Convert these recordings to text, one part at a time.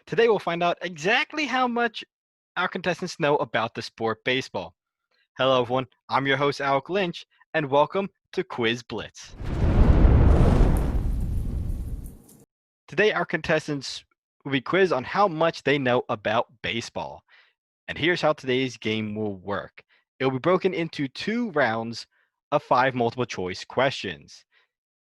Today we'll find out exactly how much our contestants know about the sport baseball. Hello everyone, I'm your host Alec Lynch, and welcome to Quiz Blitz. Today our contestants will be quizzed on how much they know about baseball. And here's how today's game will work. It will be broken into 2 rounds of 5 multiple choice questions.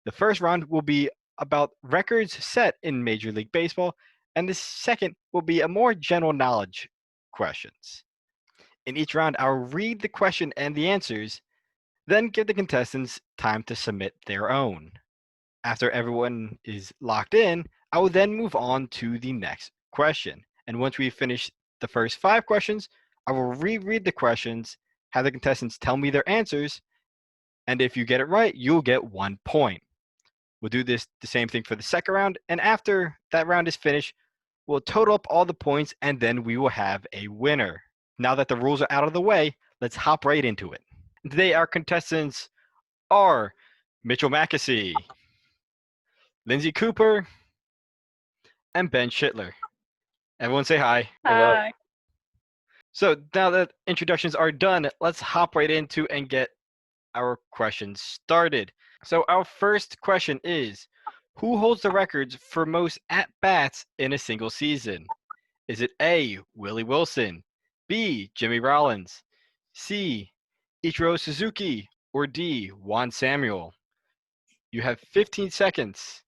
The first round will be about records set in Major League Baseball, and the second will be a more general knowledge questions. In each round, I'll read the question and the answers, then give the contestants time to submit their own. After everyone is locked in, I will then move on to the next question. And once we finish the first 5 questions, I will reread the questions, have the contestants tell me their answers, and if you get it right, you'll get 1 point. We'll do the same thing for the second round, and after that round is finished, we'll total up all the points, and then we will have a winner. Now that the rules are out of the way, let's hop right into it. Today, our contestants are Mitchell Mackesy, Lindsey Cooper, and Ben Schittler. Everyone say hi. Hi. So now that introductions are done, let's hop right into and get our questions started. So our first question is, who holds the records for most at-bats in a single season? Is it A, Willie Wilson, B, Jimmy Rollins, C, Ichiro Suzuki, or D, Juan Samuel? You have 15 seconds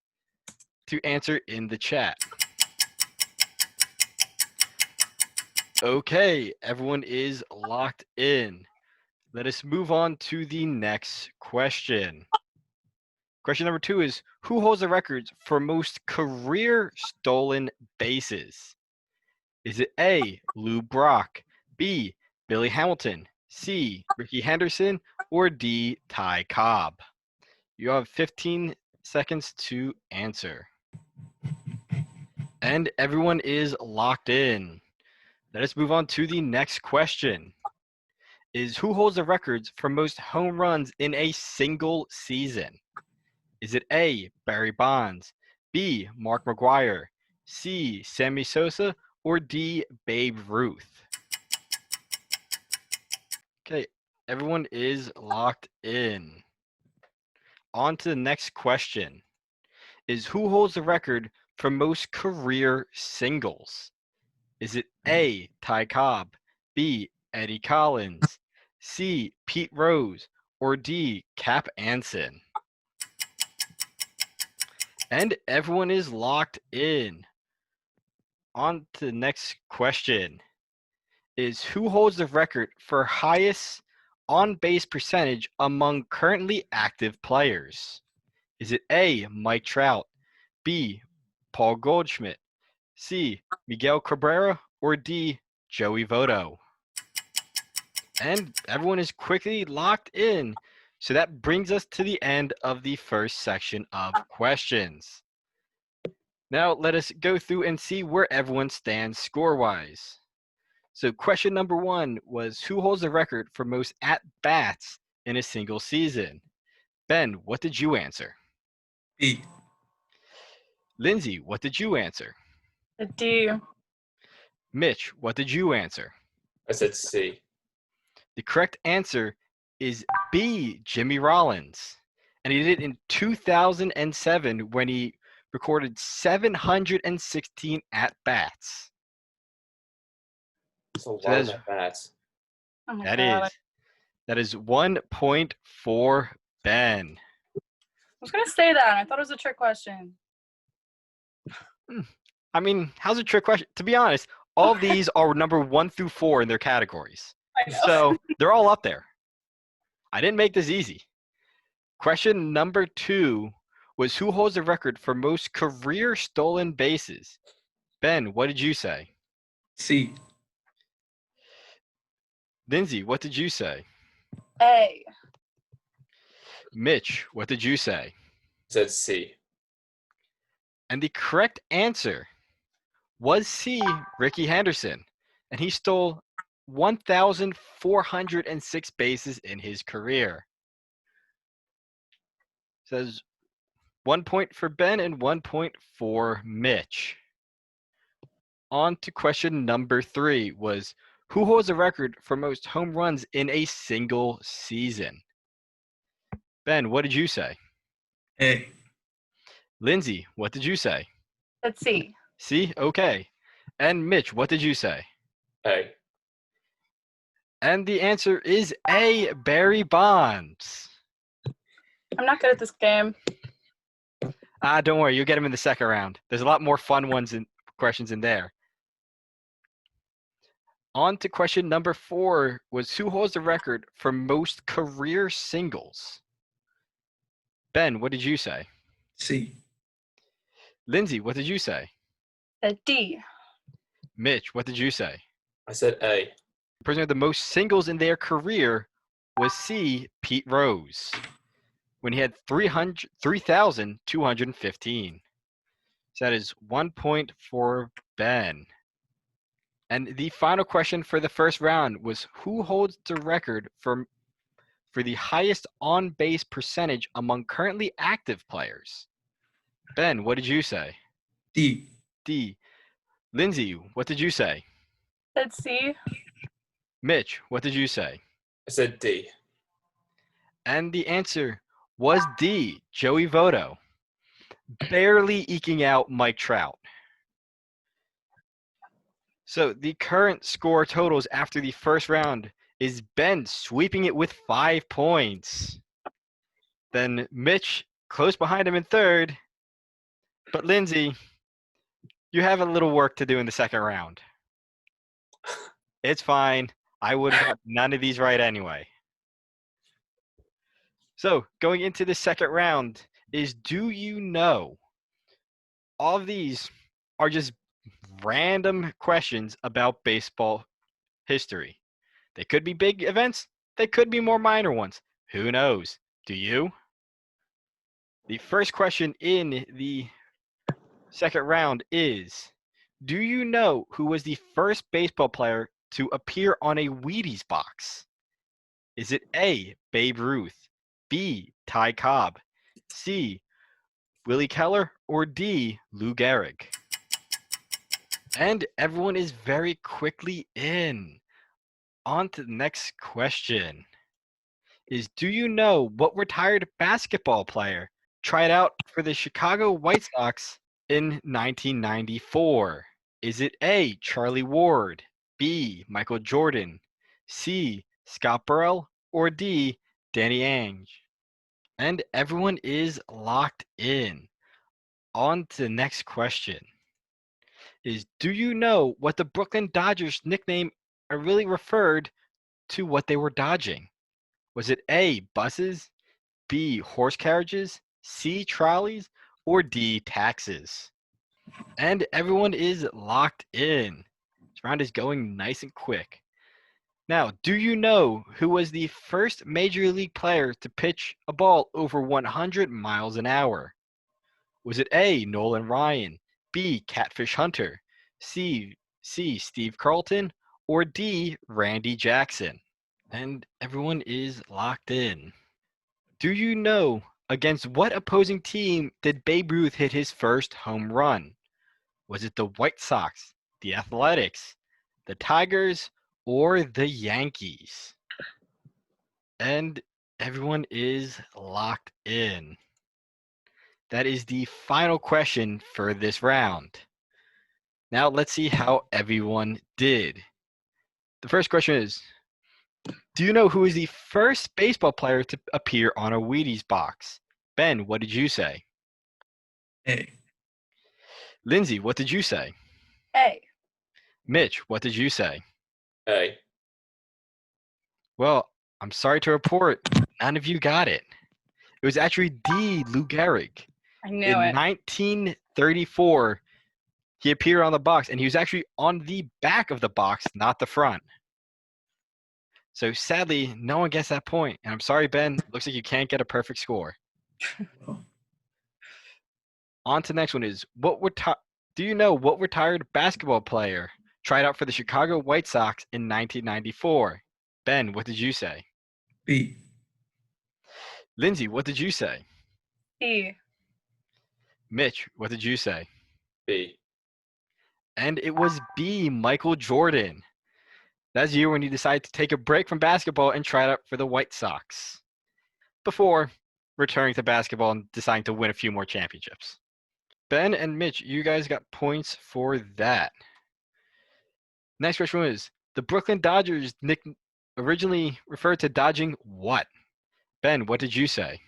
to answer in the chat. Okay, everyone is locked in. Let us move on to the next question. Question number 2 is, who holds the records for most career stolen bases? Is it A, Lou Brock, B, Billy Hamilton, C, Ricky Henderson, or D, Ty Cobb? You have 15 seconds to answer. And everyone is locked in. Let us move on to the next question. Is who holds the records for most home runs in a single season? Is it A, Barry Bonds, B, Mark McGwire, C, Sammy Sosa, or D, Babe Ruth? Okay, everyone is locked in. On to the next question. Is who holds the record for most career singles? Is it A, Ty Cobb, B, Eddie Collins, C, Pete Rose, or D, Cap Anson? And everyone is locked in. On to the next question. Is who holds the record for highest on-base percentage among currently active players? Is it A, Mike Trout, B, Paul Goldschmidt, C, Miguel Cabrera, or D, Joey Votto? And everyone is quickly locked in. So that brings us to the end of the first section of questions. Now let us go through and see where everyone stands score-wise. So question number 1 was, who holds the record for most at-bats in a single season? Ben, what did you answer? B. Lindsay, what did you answer? The D. Mitch, what did you answer? I said C. The correct answer is B, Jimmy Rollins. And he did it in 2007 when he recorded 716 at-bats. It's a lot So of at-bats. Oh my That God. is 1 point for Ben. I was gonna say that. I thought it was a trick question. I mean, how's a trick question? To be honest, all of these are number 1 through 4 in their categories. I know. So they're all up there. I didn't make this easy. Question number 2 was, who holds the record for most career stolen bases? Ben, what did you say? C. Lindsay, what did you say? A. Mitch, what did you say? I said C. And the correct answer was C, Ricky Henderson. And he stole 1,406 bases in his career. Says 1 point for Ben and 1 point for Mitch. On to question number 3 was, who holds the record for most home runs in a single season? Ben, what did you say? A. Lindsay, what did you say? Let's see. C, okay. And Mitch, what did you say? A. And the answer is A, Barry Bonds. I'm not good at this game. Don't worry, you'll get him in the second round. There's a lot more fun ones and questions in there. On to question number 4 was, who holds the record for most career singles? Ben, what did you say? C. Lindsay, what did you say? A D. Mitch, what did you say? I said A. The person with the most singles in their career was C, Pete Rose, when he had 3,215. So that is 1 point for Ben. And the final question for the first round was, who holds the record for the highest on-base percentage among currently active players? Ben, what did you say? D. D. Lindsay, what did you say? Let's see. Mitch, what did you say? I said D. And the answer was D, Joey Votto, barely eking out Mike Trout. So the current score totals after the first round is Ben sweeping it with 5 points. Then Mitch close behind him in third. But Lindsay, you have a little work to do in the second round. It's fine. I would have got none of these right anyway. So going into the second round is, do you know? All of these are just random questions about baseball history. They could be big events. They could be more minor ones. Who knows? Do you? The first question in the second round is, do you know who was the first baseball player to appear on a Wheaties box? Is it A, Babe Ruth, B, Ty Cobb, C, Willie Keller, or D, Lou Gehrig? And everyone is very quickly in. On to the next question is, do you know what retired basketball player tried out for the Chicago White Sox in 1994? Is it A, Charlie Ward, B, Michael Jordan, C, Scott Burrell, or D, Danny Ainge? And everyone is locked in. On to the next question is, do you know what the Brooklyn Dodgers nickname really referred to what they were dodging? Was it A, buses, B, horse carriages, C, trolleys, or D, taxes? And everyone is locked in. This round is going nice and quick. Now, do you know who was the first major league player to pitch a ball over 100 miles an hour? Was it A, Nolan Ryan, B, Catfish Hunter, C, Steve Carlton, or D, Randy Jackson? And everyone is locked in. Do you know against what opposing team did Babe Ruth hit his first home run? Was it the White Sox, the Athletics, the Tigers, or the Yankees? And everyone is locked in. That is the final question for this round. Now let's see how everyone did. The first question is, do you know who is the first baseball player to appear on a Wheaties box? Ben, what did you say? A. Lindsay, what did you say? A. Mitch, what did you say? A. Well, I'm sorry to report, none of you got it. It was actually D, Lou Gehrig. I knew In it. 1934, he appeared on the box, and he was actually on the back of the box, not the front. So sadly, no one gets that point. And I'm sorry, Ben. Looks like you can't get a perfect score. Well, On to the next one is, do you know what retired basketball player tried out for the Chicago White Sox in 1994? Ben, what did you say? B. Lindsay, what did you say? E. Mitch, what did you say? B. And it was B, Michael Jordan. That's the year when he decided to take a break from basketball and try it out for the White Sox before returning to basketball and deciding to win a few more championships. Ben and Mitch, you guys got points for that. Next question is, the Brooklyn Dodgers originally referred to dodging what? Ben, what did you say?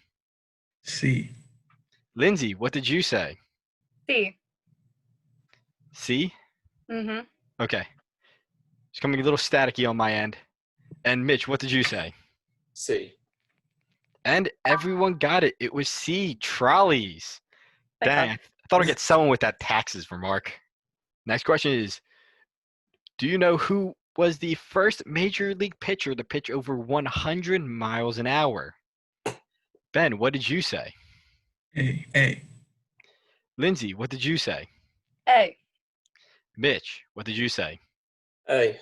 C. Lindsay, what did you say? C. C? Mm-hmm. Okay. It's coming a little staticky on my end. And Mitch, what did you say? C. And everyone got it. It was C, trolleys. Thank Dang, God. I thought I'd get someone with that taxes remark. Next question is, do you know who was the first major league pitcher to pitch over 100 miles an hour? Ben, what did you say? A. Lindsay, what did you say? A. Mitch, what did you say? A.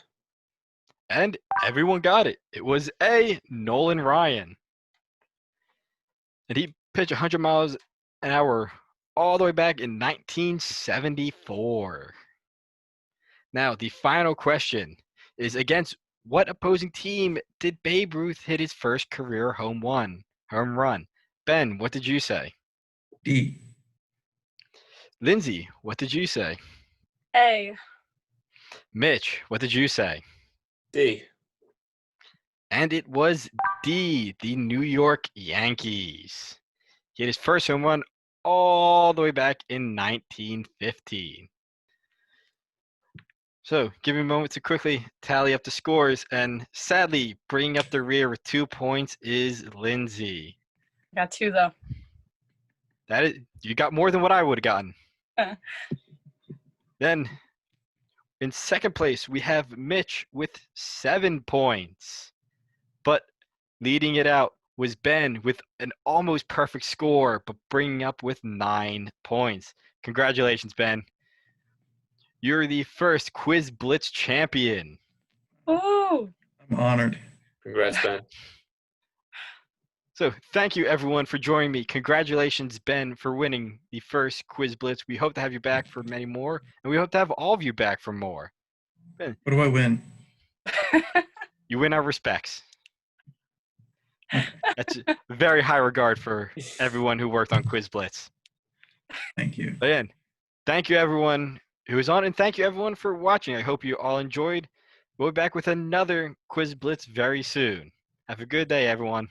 And everyone got it. It was A, Nolan Ryan. And he pitched 100 miles an hour all the way back in 1974. Now, the final question is, against what opposing team did Babe Ruth hit his first career home run? Ben, what did you say? D. Lindsay, what did you say? A. Mitch, what did you say? D. And it was D, the New York Yankees. He hit his first home run all the way back in 1915. So, give me a moment to quickly tally up the scores. And sadly, bringing up the rear with 2 points is Lindsay. Got 2 though. That is, you got more than what I would have gotten. Then, in second place, we have Mitch with 7 points. But leading it out was Ben with an almost perfect score, but bringing up with 9 points. Congratulations, Ben. You're the first Quiz Blitz champion. Ooh. I'm honored. Congrats, Ben. So thank you, everyone, for joining me. Congratulations, Ben, for winning the first Quiz Blitz. We hope to have you back for many more, and we hope to have all of you back for more. What do I win? You win our respects. That's a very high regard for everyone who worked on Quiz Blitz. Thank you. Again, thank you, everyone who was on, and thank you, everyone, for watching. I hope you all enjoyed. We'll be back with another Quiz Blitz very soon. Have a good day, everyone.